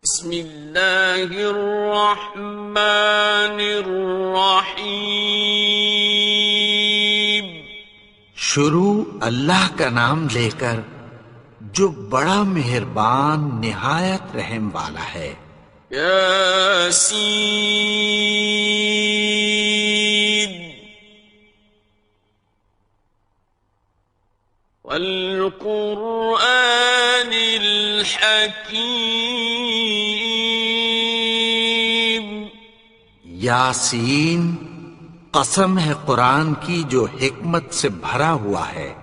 بسم اللہ الرحمن الرحیم۔ شروع اللہ کا نام لے کر جو بڑا مہربان نہایت رحم والا ہے۔ یاسین والقرآن الحکیم۔ یاسین، قسم ہے قرآن کی جو حکمت سے بھرا ہوا ہے۔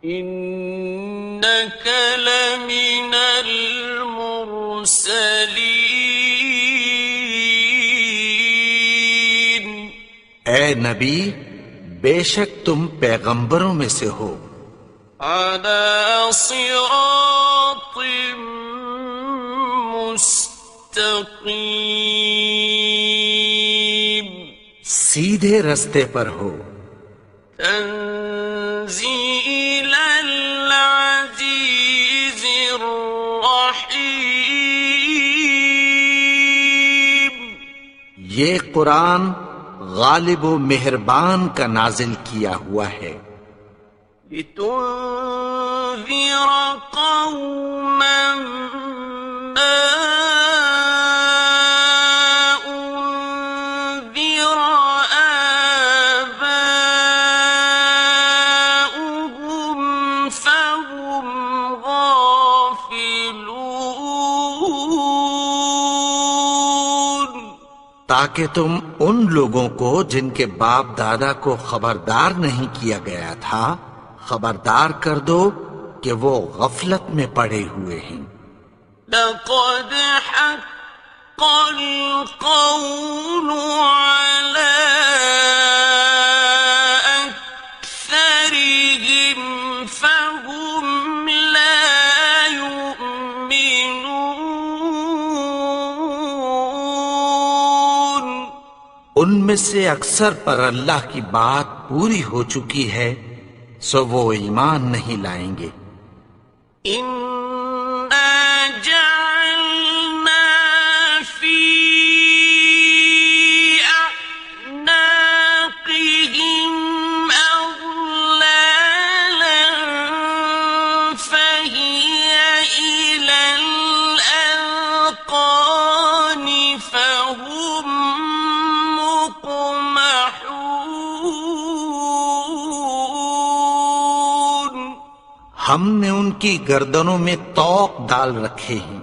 انک لمن المرسلین۔ اے نبی، بے شک تم پیغمبروں میں سے ہو۔ علی صراط مستقیم۔ سیدھے رستے پر ہو۔ تنزیل العزیز الرحیم۔ یہ قرآن غالب و مہربان کا نازل کیا ہوا ہے۔ لتنذر قوما ما انذر آباؤهم فهم غافلون۔ تاکہ تم ان لوگوں کو جن کے باپ دادا کو خبردار نہیں کیا گیا تھا خبردار کر دو کہ وہ غفلت میں پڑے ہوئے ہیں۔ لقد حق القول على أكثرهم فهم لا يؤمنون۔ ان میں سے اکثر پر اللہ کی بات پوری ہو چکی ہے سو وہ ایمان نہیں لائیں گے۔ اِنَّا جَعَلْنَا فِي أَعْنَاقِهِمْ أَغْلَالًا فَهِيَ إِلَى الْأَذْقَانِ فَهُمْ مُقْمَحُونَ۔ ہم نے ان کی گردنوں میں طوق ڈال رکھے ہیں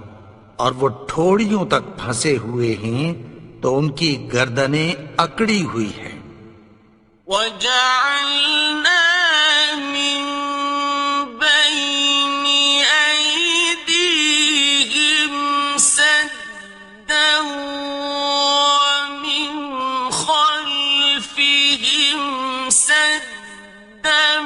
اور وہ ٹھوڑیوں تک پھنسے ہوئے ہیں تو ان کی گردنیں اکڑی ہوئی ہیں۔ وَجَعَلْنَا مِن بَيْنِ أَيْدِيهِمْ سَدًّا وَمِنْ خَلْفِهِمْ سَدًّا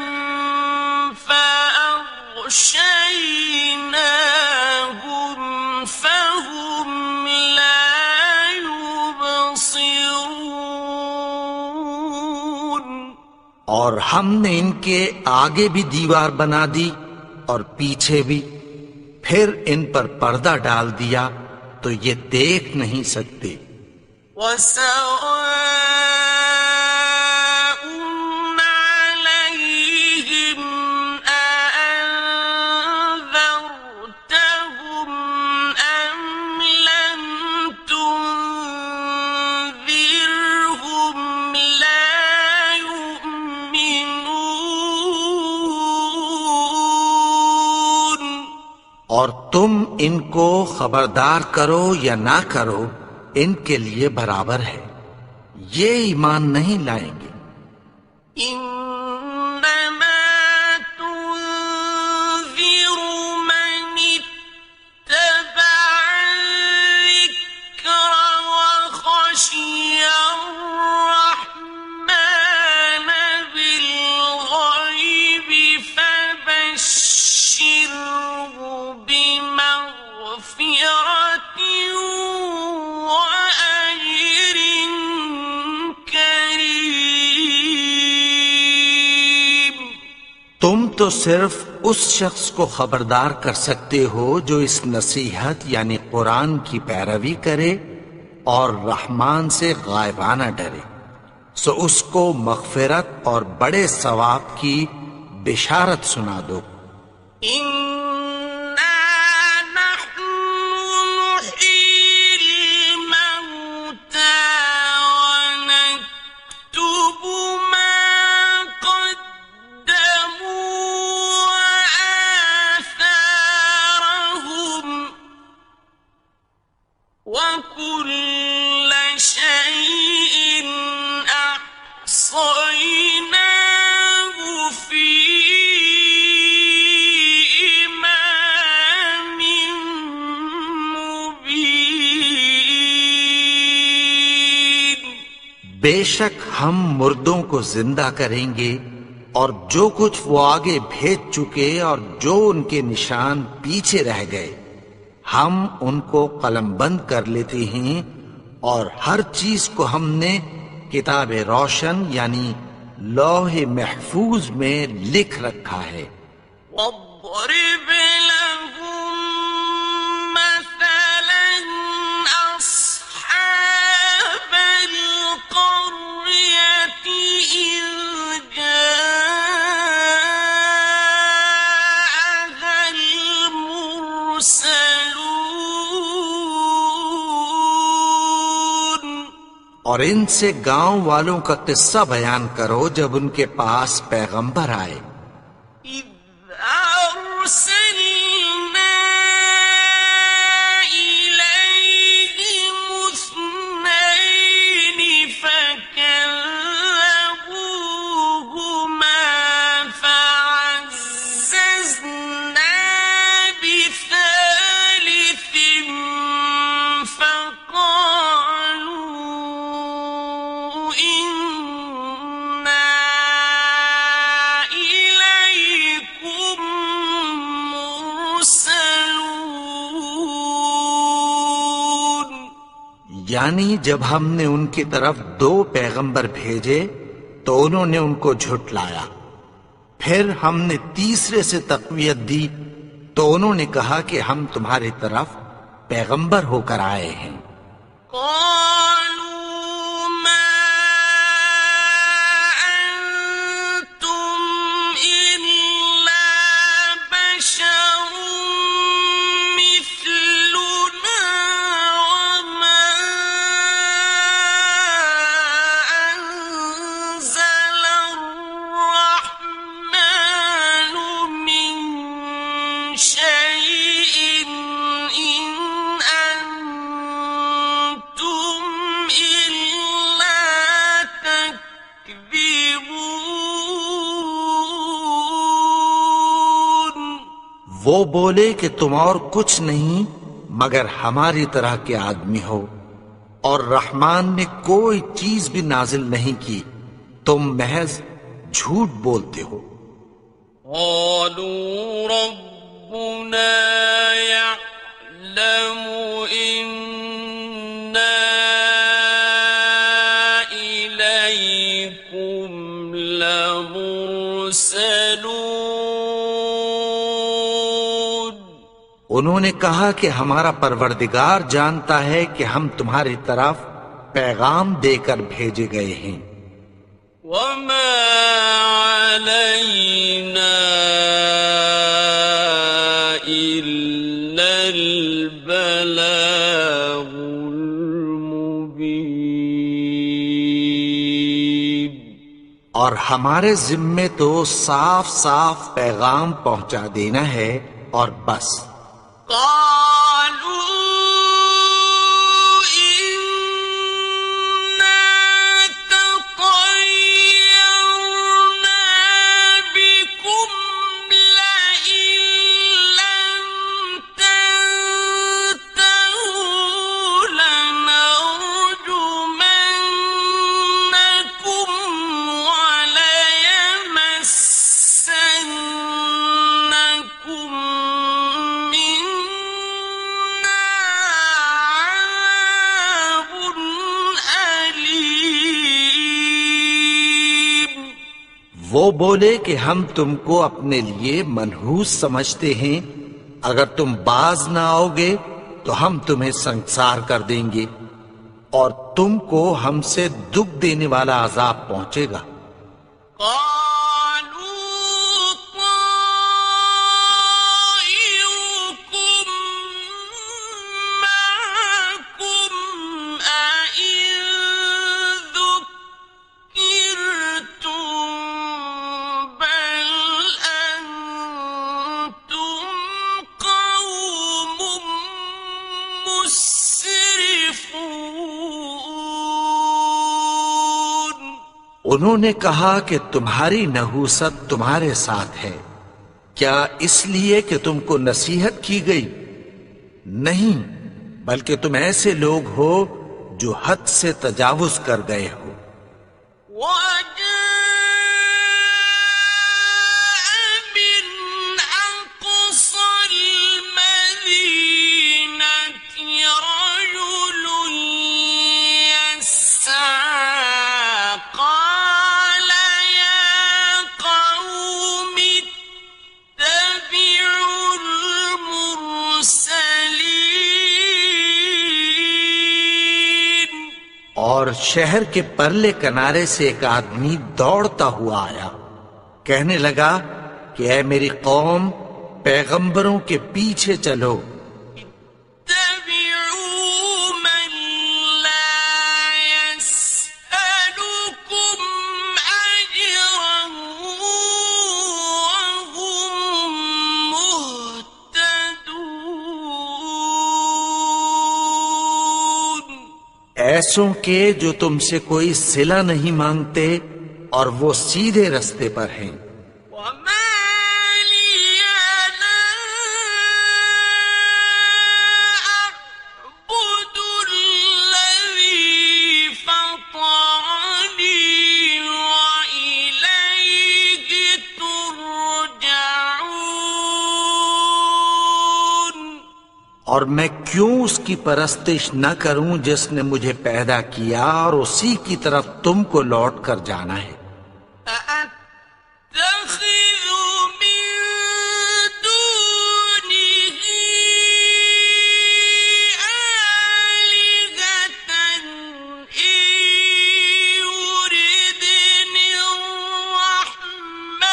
فَأَغْشَيْنَاهُمْ فَهُمْ لَا يُبْصِرُونَ۔ اور ہم نے ان کے آگے بھی دیوار بنا دی اور پیچھے بھی، پھر ان پر پردہ ڈال دیا تو یہ دیکھ نہیں سکتے۔ وَسَوَاءٌ عَلَيْهِمْ أَأَنذَرْتَهُمْ أَمْ لَمْ تُنذِرْهُمْ لَا يُؤْمِنُونَ۔ اور تم ان کو خبردار کرو یا نہ کرو ان کے لیے برابر ہے، یہ ایمان نہیں لائیں گے۔ إِنَّمَا تُنذِرُ مَنِ اتَّبَعَ الذِّكْرَ وَخَشِيَ الرَّحْمَنَ بِالْغَيْبِ فَبَشِّرْهُ بِمَغْفِرَةٍ وَأَجْرٍ كَرِيمٍ۔ تم تو صرف اس شخص کو خبردار کر سکتے ہو جو اس نصیحت یعنی قرآن کی پیروی کرے اور رحمان سے غائبانہ ڈرے، سو اس کو مغفرت اور بڑے ثواب کی بشارت سنا دو۔ إنا نحن نحيي الموتى ونكتب ما قدموا وآثارهم وكل شيء أحصيناه في إمام مبين۔ بے شک ہم مردوں کو زندہ کریں گے، اور جو کچھ وہ آگے بھیج چکے اور جو ان کے نشان پیچھے رہ گئے ہم ان کو قلم بند کر لیتے ہیں، اور ہر چیز کو ہم نے کتاب روشن یعنی لوح محفوظ میں لکھ رکھا ہے۔ واضرب لهم مثلا أصحاب القرية إذ جاءها المرسلون۔ اور ان سے گاؤں والوں کا قصہ بیان کرو جب ان کے پاس پیغمبر آئے۔ إذ أرسلنا إليهم اثنين فكذبوهما فعززنا بثالث فقالوا إنا إليكم مرسلون۔ یعنی جب ہم نے ان کی طرف 2 پیغمبر بھیجے تو انہوں نے ان کو جھٹلایا، پھر ہم نے تیسرے سے تقویت دی تو انہوں نے کہا کہ ہم تمہاری طرف پیغمبر ہو کر آئے ہیں۔ قالوا ما أنتم إلا بشر مثلنا وما أنزل الرحمن من شيء إن أنتم إلا تكذبون۔ وہ بولے کہ تم اور کچھ نہیں مگر ہماری طرح کے آدمی ہو، اور رحمان نے کوئی چیز بھی نازل نہیں کی، تم محض جھوٹ بولتے ہو۔ قالوا ربنا يعلم إنا إليكم لمرسلون۔ انہوں نے کہا کہ ہمارا پروردگار جانتا ہے کہ ہم تمہاری طرف پیغام دے کر بھیجے گئے ہیں۔ وما علينا إلا البلاغ المبين۔ اور ہمارے ذمے تو صاف صاف پیغام پہنچا دینا ہے اور بس۔ قالوا إنا تطيرنا بكم لئن لم تنتهوا لنرجمنكم وليمسنكم منا وہ بولے کہ ہم تم کو اپنے لیے منحوس سمجھتے ہیں، اگر تم باز نہ آؤ گے تو ہم تمہیں سنسار کر دیں گے اور تم کو ہم سے دکھ دینے والا عذاب پہنچے گا۔ قالوا طائركم معكم أئن ذكرتم بل أنتم قوم مسرفون۔ انہوں نے کہا کہ تمہاری نحوست تمہارے ساتھ ہے، کیا اس لیے کہ تم کو نصیحت کی گئی؟ نہیں، بلکہ تم ایسے لوگ ہو جو حد سے تجاوز کر گئے ہو۔ وجاء من أقصى المدينة رجل يسعى قال يا قوم اتبعوا المرسلين۔ اور شہر کے پرلے کنارے سے ایک آدمی دوڑتا ہوا آیا، کہنے لگا کہ اے میری قوم، پیغمبروں کے پیچھے چلو۔ اتبعوا من لا يسألكم أجرا وهم مهتدون۔ ایسوں کے جو تم سے کوئی صلہ نہیں مانگتے اور وہ سیدھے رستے پر ہیں۔ وما لي لا أعبد الذي فطرني وإليه ترجعون۔ اور میں کیوں اس کی پرستش نہ کروں جس نے مجھے پیدا کیا اور اسی کی طرف تم کو لوٹ کر جانا ہے۔ أأتخذ من دونه آلهة إن يردني الرحمن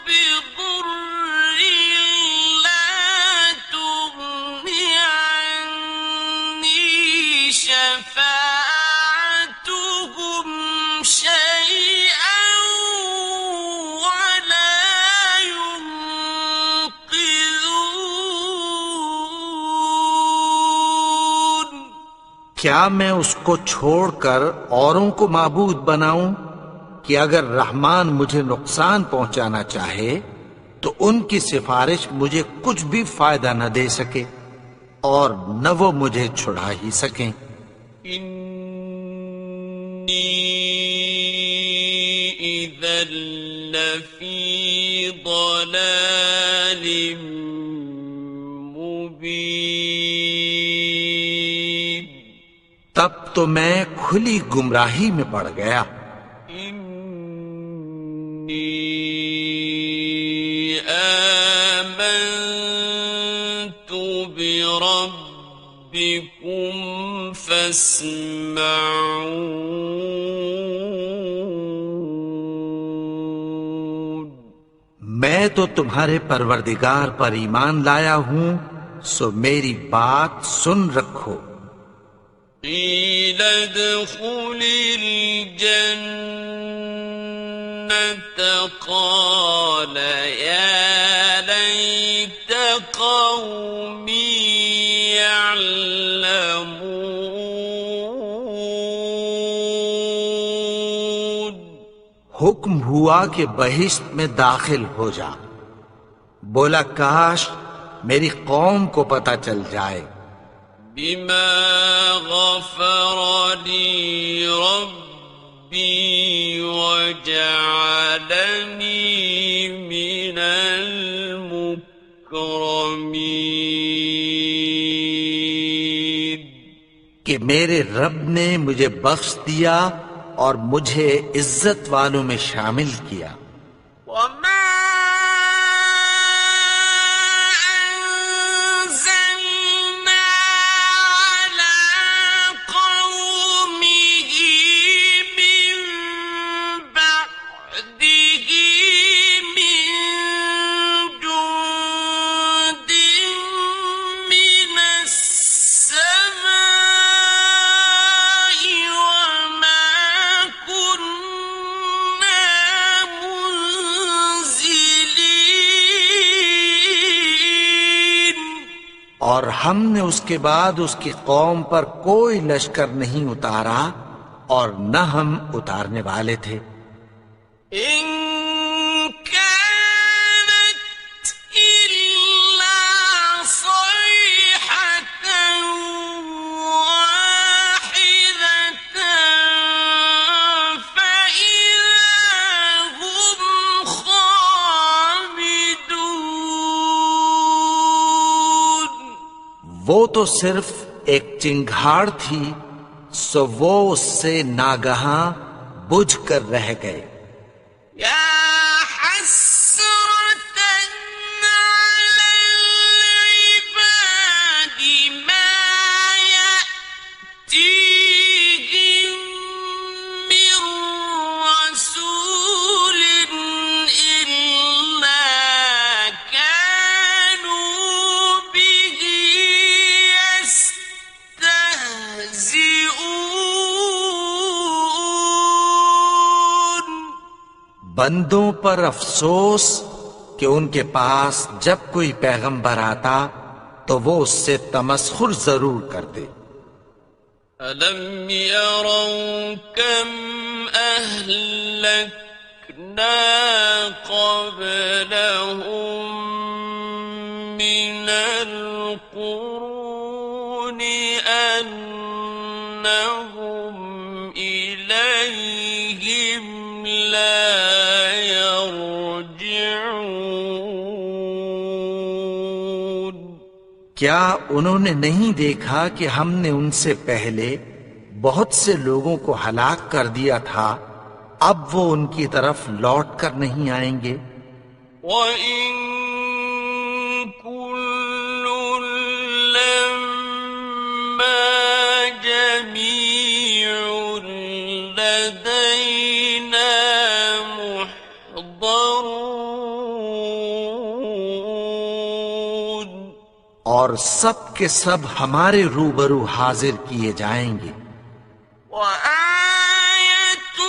بضر لا تغن عني شفاعتهم شيئا ولا ينقذون۔ کیا میں اس کو چھوڑ کر اوروں کو معبود بناؤں کہ اگر رحمان مجھے نقصان پہنچانا چاہے تو ان کی سفارش مجھے کچھ بھی فائدہ نہ دے سکے اور نہ وہ مجھے چھڑا ہی سکیں۔ إني إذا لفي ضلال مبين۔ تب تو میں کھلی گمراہی میں پڑ گیا۔ إني آمنت بربكم فاسمعون۔ میں تو تمہارے پروردگار پر ایمان لایا ہوں، سو میری بات سن رکھو۔ قيل ادخل الجنة قال يا ليت قومي يعلمون۔ حکم ہوا کہ بہشت میں داخل ہو جا، بولا کاش میری قوم کو پتہ چل جائے۔ بما غفر لي ربي وجعلني من المكرمين۔ کہ میرے رب نے مجھے بخش دیا اور مجھے عزت والوں میں شامل کیا۔ وما أنزلنا على قومه من بعده من جند من السماء وما كنا منزلين۔ اور ہم نے اس کے بعد اس کی قوم پر کوئی لشکر نہیں اتارا اور نہ ہم اتارنے والے تھے۔ إن كانت إلا صيحة واحدة فإذا هم خامدون۔ وہ تو صرف ایک چنگھاڑ تھی، سو وہ اس سے ناگہاں بجھ کر رہ گئے۔ يا حسرة على العباد ما يأتيهم من رسول إلا كانوا به يستهزئون۔ بندوں پر افسوس کہ ان کے پاس جب کوئی پیغمبر آتا تو وہ اس سے تمسخر ضرور کرتے۔ أَلَمْ يَرَوْا كَمْ أَهْلَكْنَا قَبْلَهُمْ مِنَ الْقُرُونِ أَنَّهُمْ إِلَيْهِمْ لَا يَرْجِعُونَ۔ کیا انہوں نے نہیں دیکھا کہ ہم نے ان سے پہلے بہت سے لوگوں کو ہلاک کر دیا تھا، اب وہ ان کی طرف لوٹ کر نہیں آئیں گے؟ وَإِن كُلٌّ لَّمَّا جَمِيعٌ لَّدَيْنَا مُحْضَرُونَ۔ اور سب کے سب ہمارے روبرو حاضر کیے جائیں گے۔ وَآيَةٌ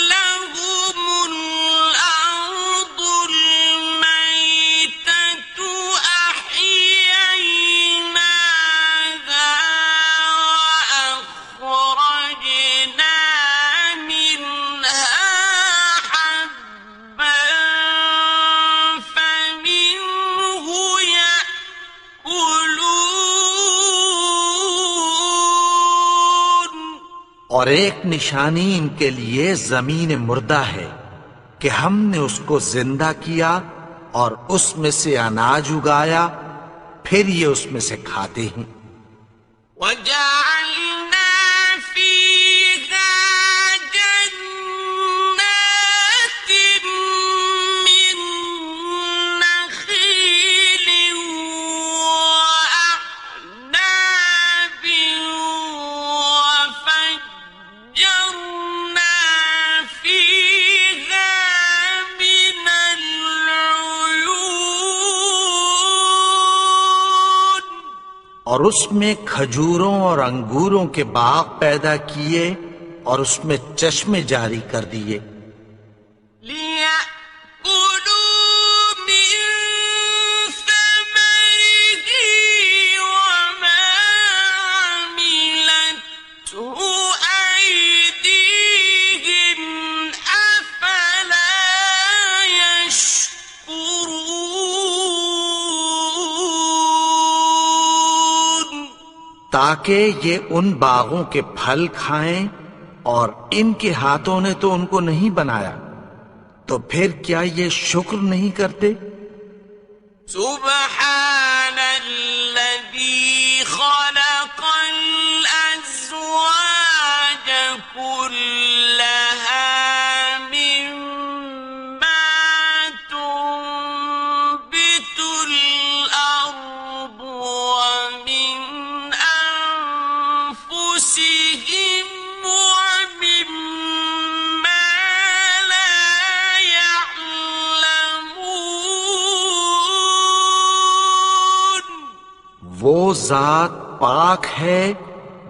لَّهُمُ الْأَرْضُ الْمَيْتَةُ أَحْيَيْنَاهَا وَأَخْرَجْنَا مِنْهَا حَبًّا فَمِنْهُ يَأْكُلُونَ۔ اور ایک نشانی ان کے لیے زمین مردہ ہے کہ ہم نے اس کو زندہ کیا اور اس میں سے اناج اگایا، پھر یہ اس میں سے کھاتے ہیں۔ وَجَعَلْنَا فِيهَا جَنَّاتٍ مِّن نَّخِيلٍ وَأَعْنَابٍ وَفَجَّرْنَا فِيهَا مِنَ الْعُيُونِ۔ اور اس میں کھجوروں اور انگوروں کے باغ پیدا کیے اور اس میں چشمے جاری کر دیے، لِيَأْكُلُوا مِن ثَمَرِهِ وَمَا عَمِلَتْهُ أَيْدِيهِمْ أَفَلَا يَشْكُرُونَ۔ تاکہ یہ ان باغوں کے پھل کھائیں، اور ان کے ہاتھوں نے تو ان کو نہیں بنایا، تو پھر کیا یہ شکر نہیں کرتے؟ سبحان الذي خلق الأزواج كلها ذات پاک ہے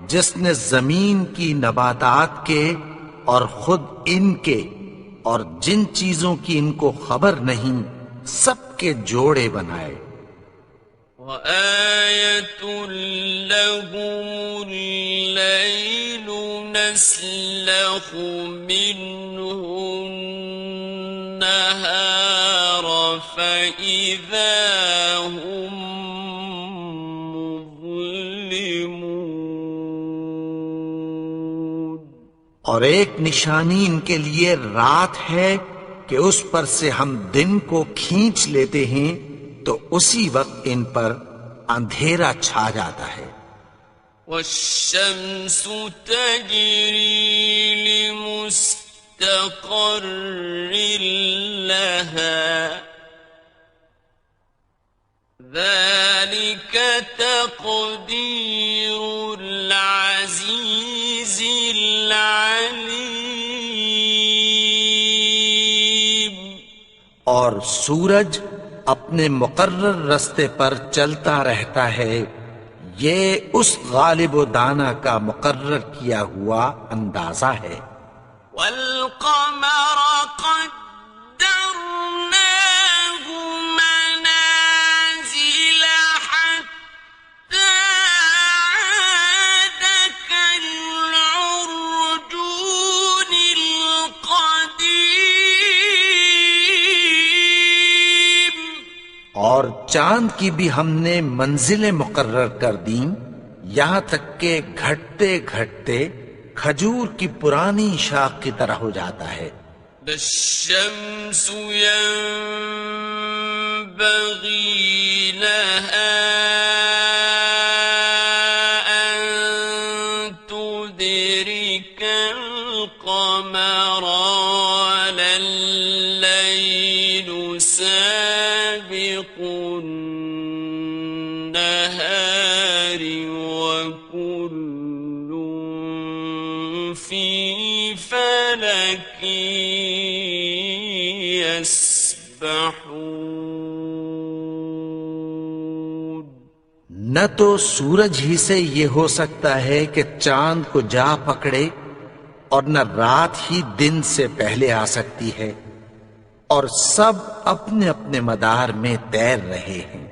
جس نے زمین کی نباتات کے اور خود ان کے اور جن چیزوں کی ان کو خبر نہیں سب کے جوڑے بنائے۔ وَآيَةٌ لَهُمُ اللَّيْلُ نَسْلَخُ مِنْهُ النَّهَارَ فَإِذَا هُمْ مُظْلِمُونَ۔ اور ایک نشانی ان کے لیے رات ہے کہ اس پر سے ہم دن کو کھینچ لیتے ہیں تو اسی وقت ان پر اندھیرا چھا جاتا ہے۔ وَالشَّمْسُ تَجْرِي لِمُسْتَقَرٍّ لَهَا ذَلِكَ تَقْدِيرُ الْعَزِيزِ الْعَلِيمِ۔ اور سورج اپنے مقرر رستے پر چلتا رہتا ہے، یہ اس غالب و دانا کا مقرر کیا ہوا اندازہ ہے۔ وَالْقَمَرَ قَدَّرْنَاهُ مَنَازِلَ حَتَّى عَادَ كَالْعُرْجُونِ الْقَدِيمِ۔ اور چاند کی بھی ہم نے منزلیں مقرر کر دیں یہاں تک کہ گھٹتے گھٹتے کھجور کی پرانی شاخ کی طرح ہو جاتا ہے۔ الشَّمْسُ يَنبَغِي لَهَا أَن تُدْرِكَ الْقَمَرَ وَلَا اللَّيْلُ سَابِقُ النَّهَارِ وَكُلٌّ فِي فَلَكٍ يَسْبَحُونَ۔ نہ تو سورج ہی سے یہ ہو سکتا ہے کہ چاند کو جا پکڑے، اور نہ رات ہی دن سے پہلے آ سکتی ہے، اور سب اپنے اپنے مدار میں تیر رہے ہیں۔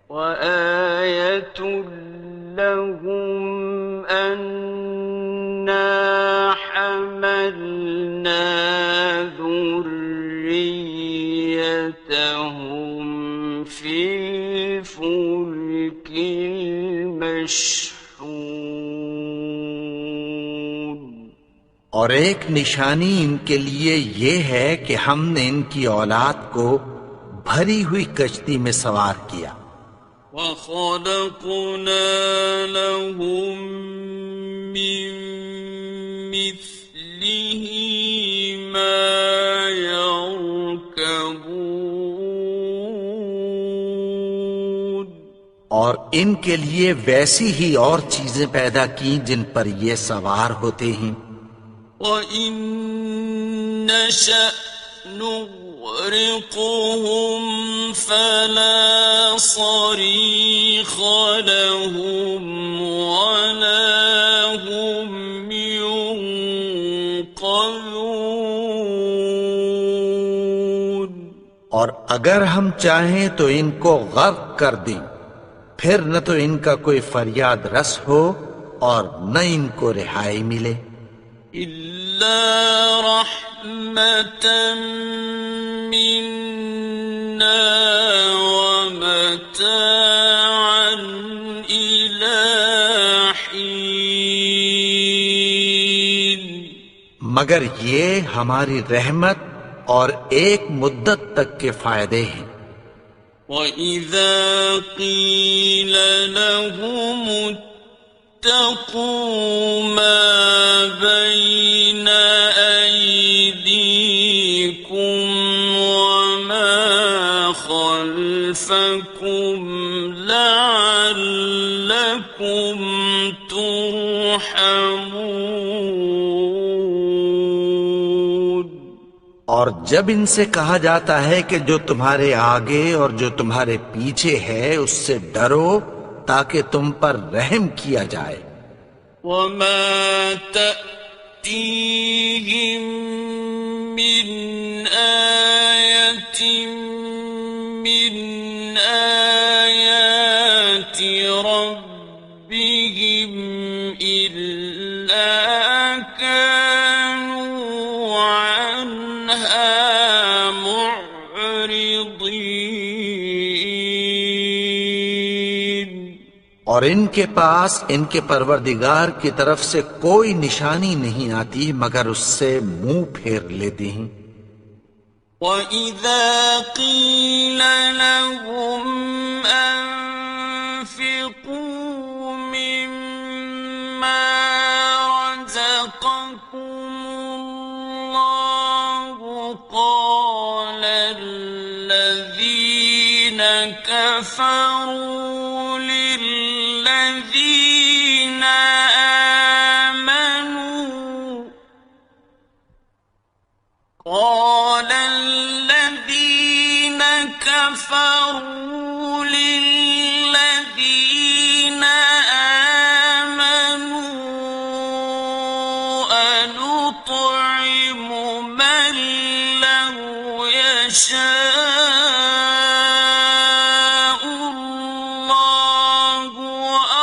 وَآيَةٌ لَهُمْ أَنَّا حَمَلْنَا ذُرِّيَّتَهُمْ فِي الْفُلْكِ الْمَشْحُونِ۔ اور ایک نشانی ان کے لیے یہ ہے کہ ہم نے ان کی اولاد کو بھری ہوئی کشتی میں سوار کیا۔ وَخَلَقْنَا لَهُم مِّن مِّثْلِهِ مَا يَرْكَبُونَ۔ اور ان کے لیے ویسی ہی اور چیزیں پیدا کی جن پر یہ سوار ہوتے ہیں۔ وَإِن نَّشَأْ نُغْرِقْهُمْ فَلَا صَرِيخَ لَهُمْ وَلَا هُمْ يُنقَذُونَ۔ اور اگر ہم چاہیں تو ان کو غرق کر دیں، پھر نہ تو ان کا کوئی فریاد رس ہو اور نہ ان کو رہائی ملے۔ إِلَّا رَحْمَةً مِّنَّا وَمَتَاعًا إِلَىٰ حِينٍ۔ مگر یہ ہماری رحمت اور ایک مدت تک کے فائدے ہیں۔ وَإِذَا قِيلَ لَهُمُ اتَّقُوا مَا بَيْنَ أَيْدِيكُمْ وَمَا خَلْفَكُمْ لَعَلَّكُمْ تُرْحَمُونَ۔ اور جب ان سے کہا جاتا ہے کہ جو تمہارے آگے اور جو تمہارے پیچھے ہے اس سے ڈرو تاکہ تم پر رحم کیا جائے۔ وما تأتيهم من آية من آيات ربهم إلا كانوا عنها معرضين۔ اور ان کے پاس ان کے پروردگار کی طرف سے کوئی نشانی نہیں آتی مگر اس سے منہ پھیر لیتے ہیں۔ وَإِذَا قِيلَ لَهُمْ أَنفِقُوا مِمَّا رَزَقَكُمُ اللَّهُ قَالَ الَّذِينَ كَفَرُوا لِلَّذِينَ آمَنُوا قال الذين كفروا للذين آمنوا أنطعم من لو يشاء الله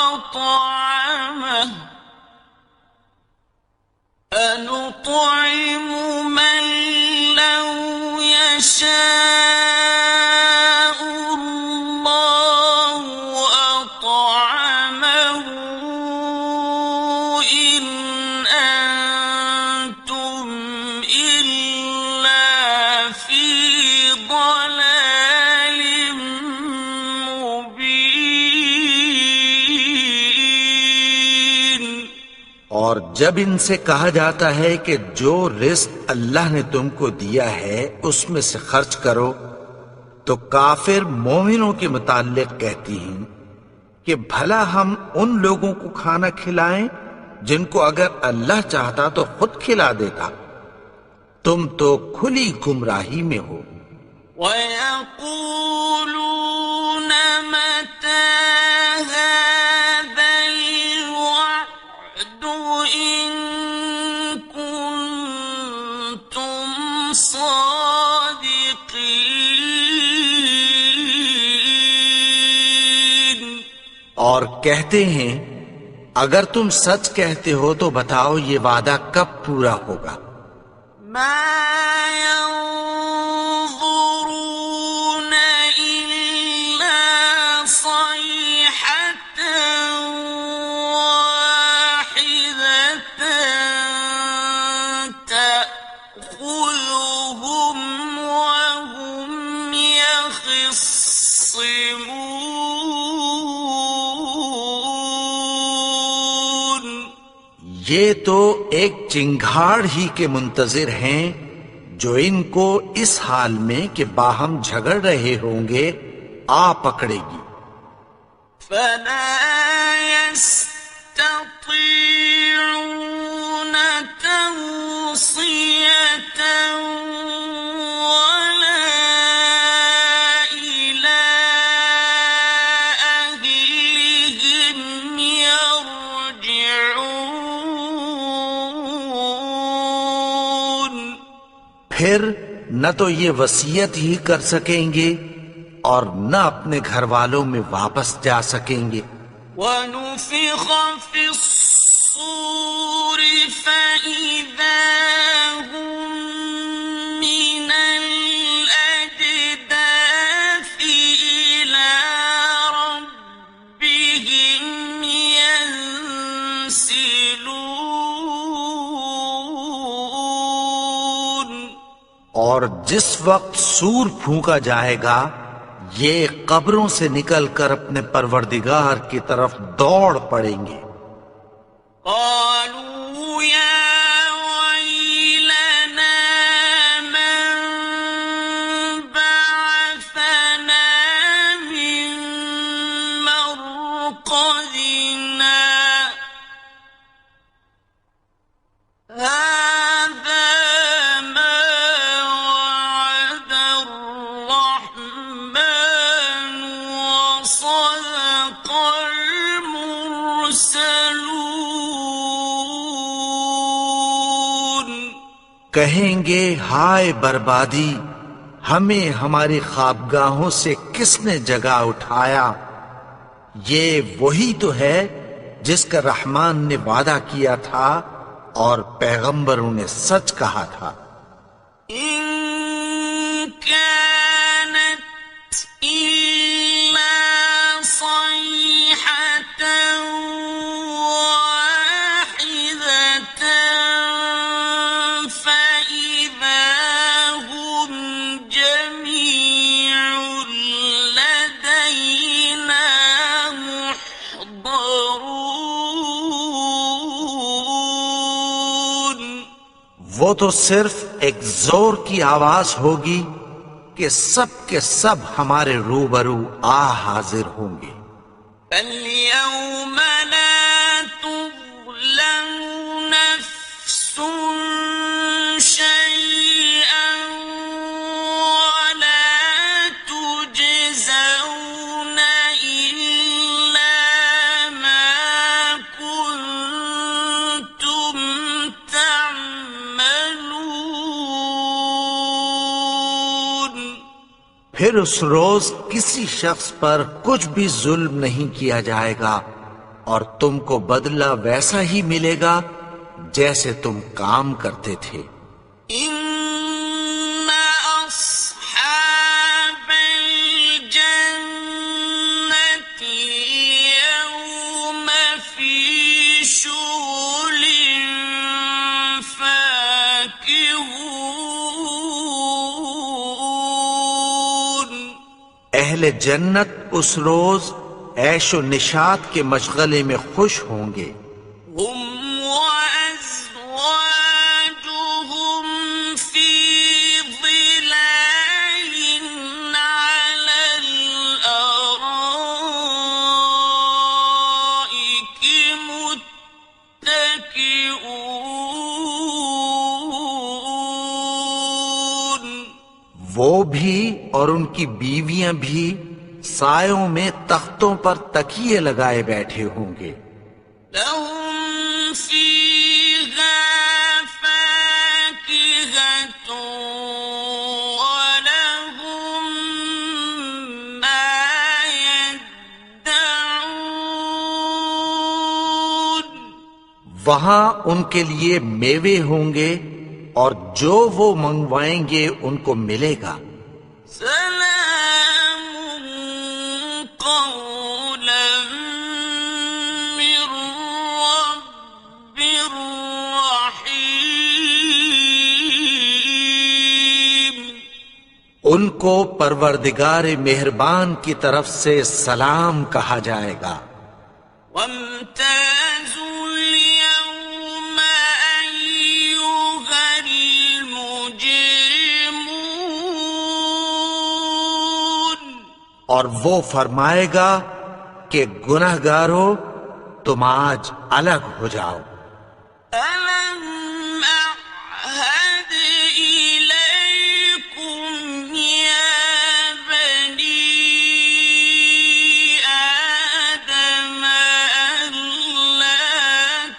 أطعمه أنطعم من لو يشاء الله أطعمه إن أنتم إلا في ضلال مبين۔ اور جب ان سے کہا جاتا ہے کہ جو رزق اللہ نے تم کو دیا ہے اس میں سے خرچ کرو، تو کافر مومنوں کے متعلق کہتی ہیں کہ بھلا ہم ان لوگوں کو کھانا کھلائیں جن کو اگر اللہ چاہتا تو خود کھلا دیتا، تم تو کھلی گمراہی میں ہو۔ وَيَقُولُونَ مَتَى هَذَا الْوَعْدُ إِن كُنتُمْ صَادِقِينَ۔ اور کہتے ہیں اگر تم سچ کہتے ہو تو بتاؤ یہ وعدہ کب پورا ہوگا۔ ما ينظرون إلا صيحة واحدة تأخذهم وهم يخصمون۔ یہ تو ایک چنگھاڑ ہی کے منتظر ہیں جو ان کو اس حال میں کہ باہم جھگڑ رہے ہوں گے آ پکڑے گی۔ فلا يستطيعون توصية ولا إلى أهلهم يرجعون۔ پھر نہ تو یہ وصیت ہی کر سکیں گے اور نہ اپنے گھر والوں میں واپس جا سکیں گے۔ وَنُفِخَ فِي الصُّورِ فَإِذَا هُم مِّنَ الْأَجْدَاثِ إِلَى رَبِّهِمْ يَنسِلُونَ۔ اور جس وقت سور پھونکا جائے گا یہ قبروں سے نکل کر اپنے پروردگار کی طرف دوڑ پڑیں گے۔ قالوا يا ويلنا من بعثنا من مرقدنا هذا ما وعد الرحمن وصدق المرسلون کہیں گے ہائے بربادی، ہمیں ہماری خوابگاہوں سے کس نے جگا اٹھایا؟ یہ وہی تو ہے جس کا رحمان نے وعدہ کیا تھا اور پیغمبروں نے سچ کہا تھا۔ إن كانت إلا صيحة واحدة فإذا هم جميع لدينا محضرون وہ تو صرف ایک زور کی آواز ہوگی کہ سب کے سب ہمارے روبرو حاضر ہوں گے۔ فَالْيَوْمَ لَا تُظْلَمُ نَفْسٌ شَيْئًا وَلَا تُجْزَوْنَ إِلَّا مَا كُنتُمْ تَعْمَلُونَ پھر اس روز کسی شخص پر کچھ بھی ظلم نہیں کیا جائے گا، اور تم کو بدلہ ویسا ہی ملے گا جیسے تم کام کرتے تھے۔ إِنَّ أَصْحَابَ الْجَنَّةِ الْيَوْمَ فِي شُغُلٍ فَاكِهُونَ اہل جنت اس روز عیش و نشاط کے مشغلے میں خوش ہوں گے۔ هُمْ وَأَزْوَاجُهُمْ فِي ظِلَالٍ عَلَى الْأَرَائِكِ مُتَّكِئُونَ وہ بھی اور ان کی بیویاں بھی سایوں میں تختوں پر تکیے لگائے بیٹھے ہوں گے۔ لَهُمْ فِيهَا فَاكِهَةٌ وَلَهُم مَّا يَدَّعُونَ وہاں ان کے لیے میوے ہوں گے اور جو وہ منگوائیں گے ان کو ملے گا۔ سلام قولا من رب رحیم ان کو پروردگار مہربان کی طرف سے سلام کہا جائے گا۔ وامتازوا اليوم أيها المجرمون اور وہ فرمائے گا کہ گنہگارو تم آج الگ ہو جاؤ۔ ألم أعهد إليكم يا بني آدم ألا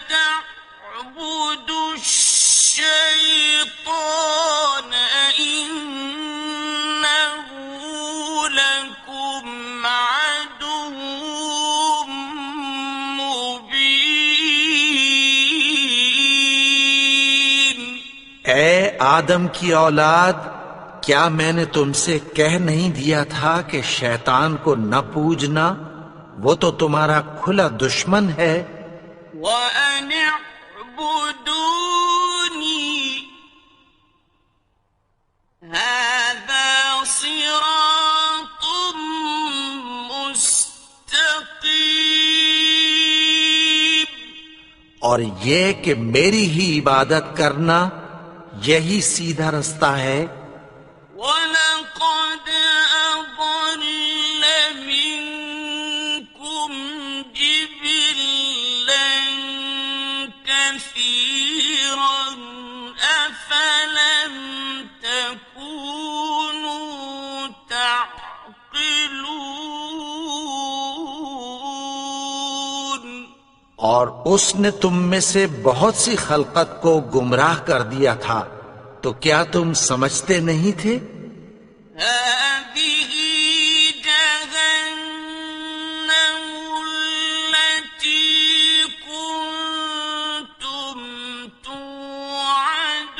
تعبدوا الشيطان إنه لكم عدو مبين اے آدم کی اولاد، کیا میں نے تم سے کہہ نہیں دیا تھا کہ شیطان کو نہ پوجنا؟ وہ تو تمہارا کھلا دشمن ہے۔ وأن اعبدوني هذا صراط مستقيم اور یہ کہ میری ہی عبادت کرنا یہی سیدھا رستہ ہے۔ وَلَقَدْ أَضَلَّ مِنكُمْ جِبِلًّا كَثِيرًا أَفَلَمْ تَكُونُوا تعقلون اور اس نے تم میں سے بہت سی خلقت کو گمراہ کر دیا تھا، تو کیا تم سمجھتے نہیں تھے؟ هذه جهنم التي كنتم توعدون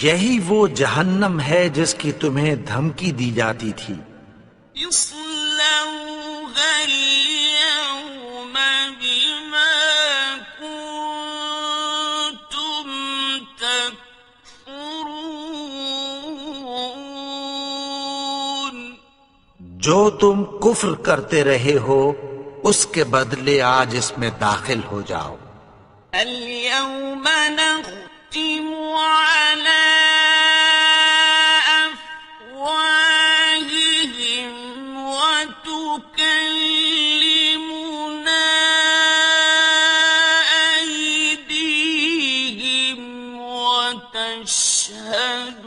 یہی وہ جہنم ہے جس کی تمہیں دھمکی دی جاتی تھی۔ اصلوها اليوم بما كنتم تكفرون جو تم کفر کرتے رہے ہو اس کے بدلے آج اس میں داخل ہو جاؤ۔ اليوم نختم على أفواههم وتكلمنا أيديهم وتشهد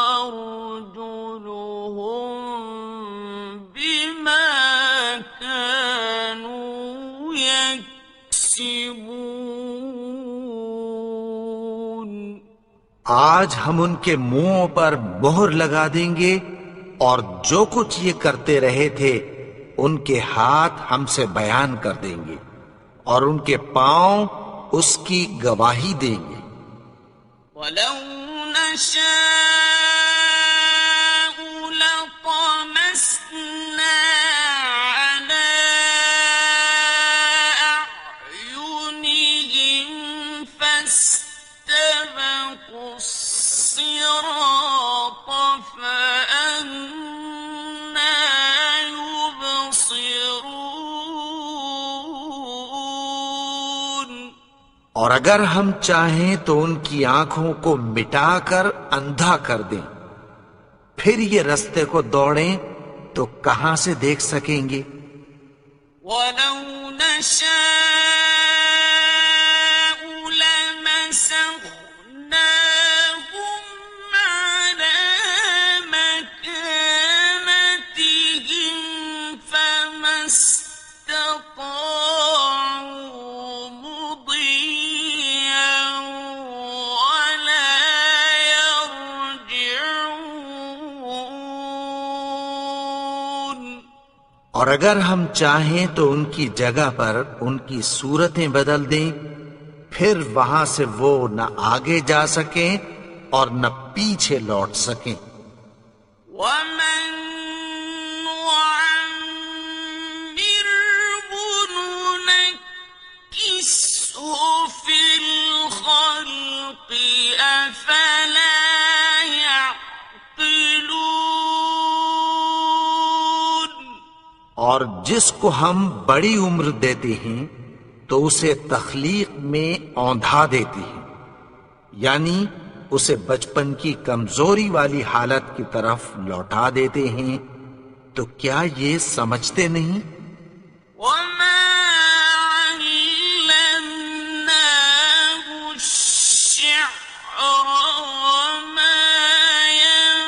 أرجلهم بما كانوا يكسبون آج ہم ان کے منہوں پر مہر لگا دیں گے، اور جو کچھ یہ کرتے رہے تھے ان کے ہاتھ ہم سے بیان کر دیں گے، اور ان کے پاؤں اس کی گواہی دیں گے۔ ولو نشاء لطمسنا على أعينهم فاستبقوا الصراط فأنى يبصرون اور اگر ہم چاہیں تو ان کی آنکھوں کو مٹا کر اندھا کر دیں، پھر یہ رستے کو دوڑیں تو کہاں سے دیکھ سکیں گے؟ ولو نشاء لمسخناهم على مكانتهم فما استطاعوا مضيا ولا يرجعون اور اگر ہم چاہیں تو ان کی جگہ پر ان کی صورتیں بدل دیں، پھر وہاں سے وہ نہ آگے جا سکیں اور نہ پیچھے لوٹ سکیں۔ ومن نعمره ننكسه في الخلق أفلا يعقلون اور جس کو ہم بڑی عمر دیتے ہیں تو اسے تخلیق میں اوندھا دیتے ہیں، یعنی اسے بچپن کی کمزوری والی حالت کی طرف لوٹا دیتے ہیں، تو کیا یہ سمجھتے نہیں؟ وما علمناه الشعر وما ينبغي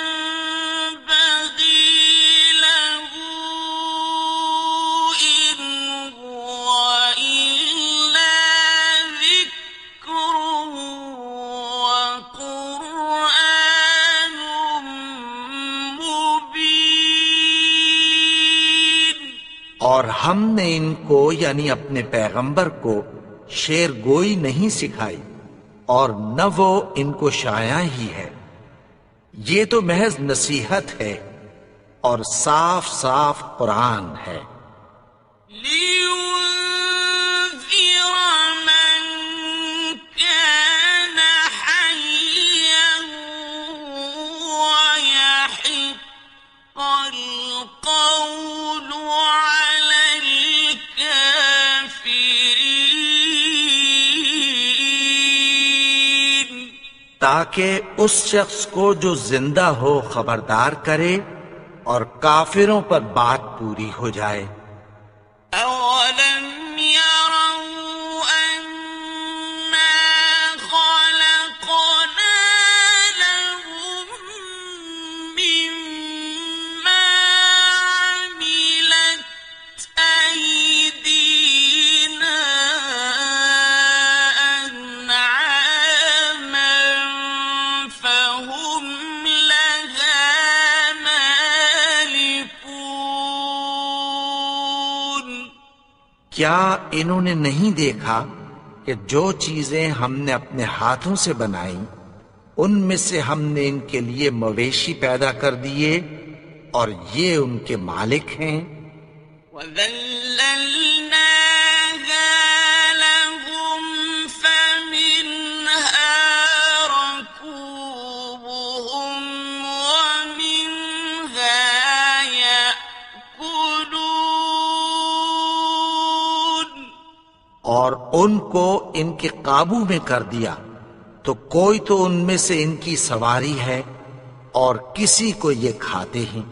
له إن هو إلا ذكر وقرآن مبين اور ہم نے ان کو یعنی اپنے پیغمبر کو شعر گوئی نہیں سکھائی، اور نہ وہ ان کو شاعر ہی ہے، یہ تو محض نصیحت ہے اور صاف صاف قرآن ہے۔ لينذر من كان حيا ويحق القول على الكافرين تاکہ اس شخص کو جو زندہ ہو خبردار کرے اور کافروں پر بات پوری ہو جائے۔ أولم يروا أنا خلقنا لهم مما عملت أيدينا کیا انہوں نے نہیں دیکھا کہ جو چیزیں ہم نے اپنے ہاتھوں سے بنائیں ان میں سے ہم نے ان کے لیے مویشی پیدا کر دیے اور یہ ان کے مالک ہیں؟ وَذَلَّلْنَاهَا لَهُمْ فَمِنْهَا رَكُوبُهُمْ وَمِنْهَا يَأْكُلُونَ اور ان کو ان کے قابو میں کر دیا تو کوئی تو ان میں سے ان کی سواری ہے اور کسی کو یہ کھاتے ہیں۔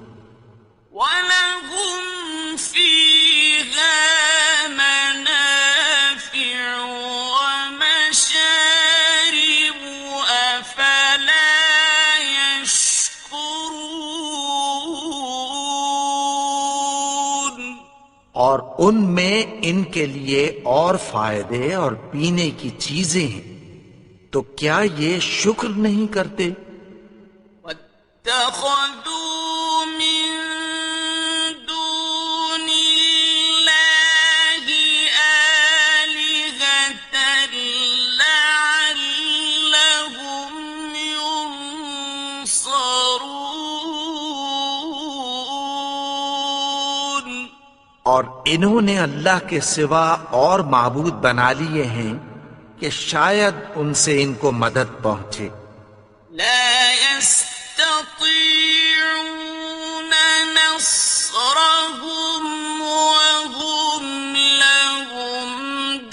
وَلَهُمْ فِيهَا مَنَافِعُ وَمَشَارِبُ أَفَلَا يَشْكُرُونَ اور ان میں ان کے لیے اور فائدے اور پینے کی چیزیں ہیں، تو کیا یہ شکر نہیں کرتے؟ وَاتَّخَذُوا مِن دُونِ اللَّهِ آلِهَةً لَّعَلَّهُمْ يُنصَرُونَ اور انہوں نے اللہ کے سوا اور معبود بنا لیے ہیں کہ شاید ان سے ان کو مدد پہنچے۔ لا يستطيعون نصرهم وهم لهم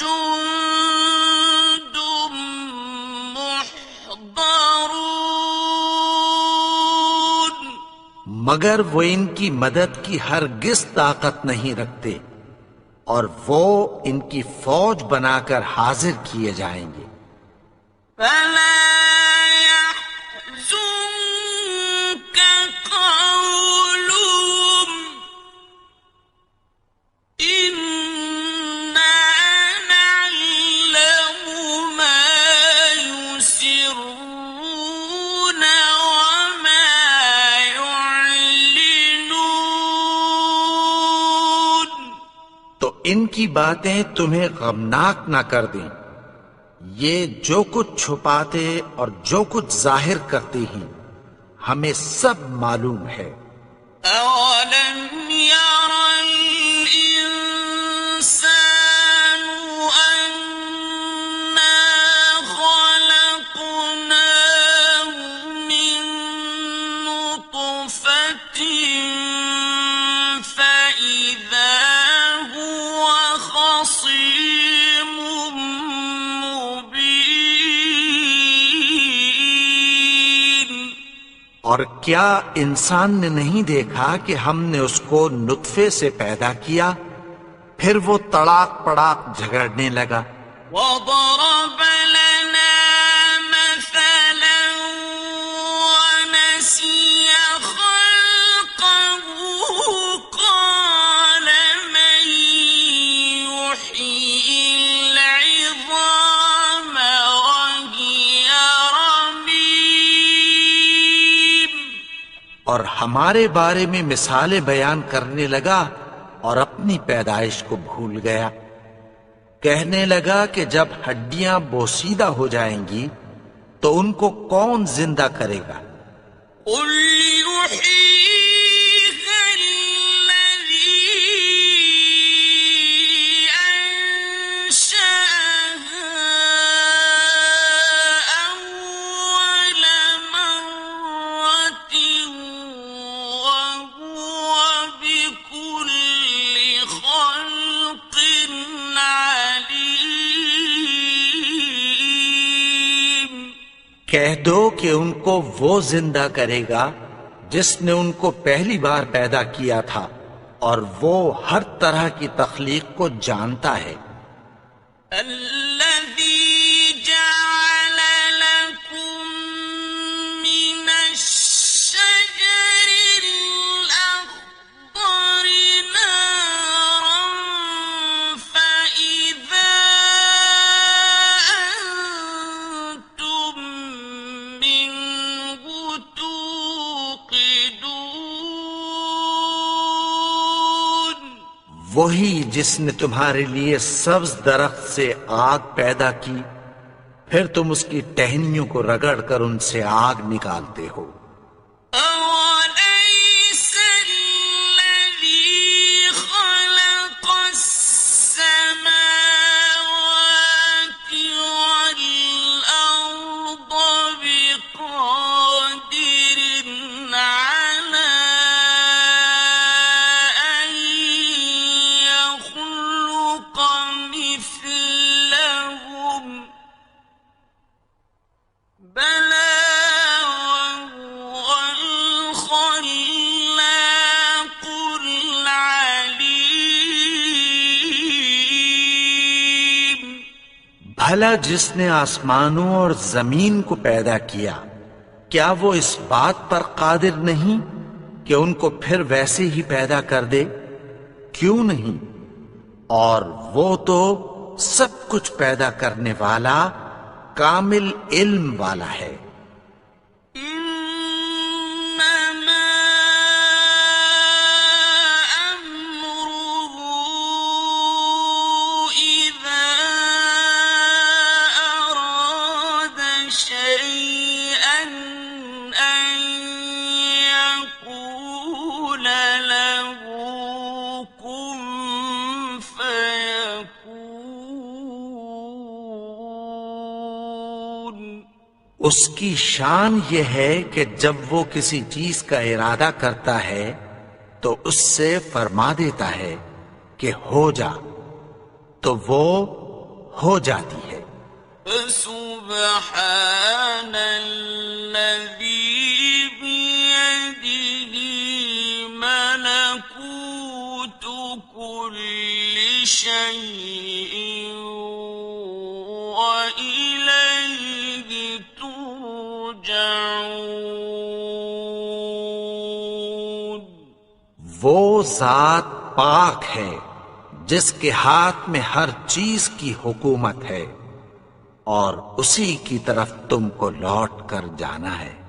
جند محضرون مگر وہ ان کی مدد کی ہرگز طاقت نہیں رکھتے اور وہ ان کی فوج بنا کر حاضر کیے جائیں گے۔ فلا يحزنك قولهم إنا نعلم ما يسرون وما يعلنون تو ان کی باتیں تمہیں غمناک نہ کر دیں، یہ جو کچھ چھپاتے اور جو کچھ ظاہر کرتے ہیں ہمیں سب معلوم ہے۔ أَوَلَمْ يَرَ الْإِنسَانُ أَنَّا خَلَقْنَاهُ مِن نُّطْفَةٍ فَإِذَا هُوَ خَصِيمٌ مُّبِينٌ اور کیا انسان نے نہیں دیکھا کہ ہم نے اس کو نطفے سے پیدا کیا، پھر وہ تڑاک پڑاک جھگڑنے لگا۔ وَضَرَبَ لَنَا مَثَلًا وَنَسِيَ خَلْقَهُ قَالَ مَن يُحْيِي الْعِظَامَ وَهِيَ رَمِيمٌ اور ہمارے بارے میں مثالیں بیان کرنے لگا اور اپنی پیدائش کو بھول گیا۔ کہنے لگا کہ جب ہڈیاں بوسیدہ ہو جائیں گی تو ان کو کون زندہ کرے گا؟ قُلْ يُحْيِيهَا الَّذِي أَنشَأَهَا أَوَّلَ مَرَّةٍ وَهُوَ بِكُلِّ خَلْقٍ عَلِيمٌ کہہ دو کہ ان کو وہ زندہ کرے گا جس نے ان کو پہلی بار پیدا کیا تھا، اور وہ ہر طرح کی تخلیق کو جانتا ہے۔ الذي جعل لكم من الشجر الأخضر نارا فإذا أنتم منه توقدون وہی جس نے تمہارے لیے سبز درخت سے آگ پیدا کی، پھر تم اس کی ٹہنیوں کو رگڑ کر ان سے آگ نکالتے ہو۔ أَوَلَيْسَ الَّذِي خَلَقَ السَّمَاوَاتِ وَالْأَرْضَ بِقَادِرٍ عَلَىٰ أَن يَخْلُقَ مِثْلَهُم ۚ بَلَىٰ وَهُوَ الْخَلَّاقُ الْعَلِيمُ۔ بھلا جس نے آسمانوں اور زمین کو پیدا کیا، کیا وہ اس بات پر قادر نہیں کہ ان کو پھر ویسے ہی پیدا کر دے؟ کیوں نہیں؟ اور وہ تو سب کچھ پیدا کرنے والا، کامل علم والا ہے۔ إِنَّمَا أَمْرُهُ إِذَا أَرَادَ شَيْئًا أَن يَقُولَ لَهُ كُن فَيَكُونُ۔ اس کی شان یہ ہے کہ جب وہ کسی چیز کا ارادہ کرتا ہے تو اس سے فرما دیتا ہے کہ ہو جا، تو وہ ہو جاتی ہے۔ فَسُبْحَانَ الَّذِي بِيَدِهِ مَلَكُوتُ كُلِّ شَيْءٍ وَإِلَيْهِ تُرْجَعُونَ۔ وہ ذات پاک ہے جس کے ہاتھ میں ہر چیز کی حکومت ہے، اور اسی کی طرف تم کو لوٹ کر جانا ہے۔